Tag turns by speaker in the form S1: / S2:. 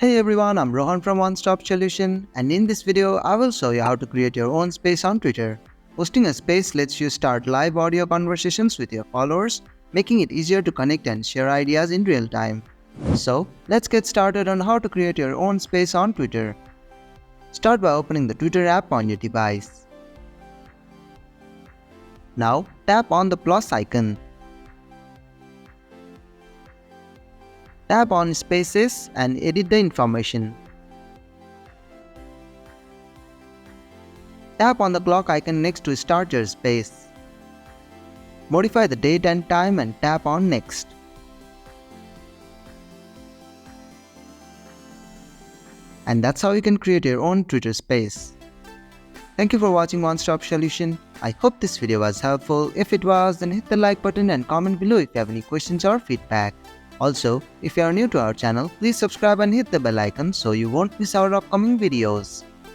S1: Hey everyone, I'm Rohan from One Stop Solution, and in this video I will show you how to create your own space on Twitter. Hosting a space lets you start live audio conversations with your followers, making it easier to connect and share ideas in real time. So, let's get started on how to create your own space on Twitter. Start by opening the Twitter app on your device. Now, tap on the plus icon. Tap on Spaces and edit the information. Tap on the clock icon next to start your space. Modify the date and time and tap on Next. And that's how you can create your own Twitter space. Thank you for watching One Stop Solution. I hope this video was helpful. If it was, then hit the like button and comment below if you have any questions or feedback. Also, if you are new to our channel, please subscribe and hit the bell icon so you won't miss our upcoming videos.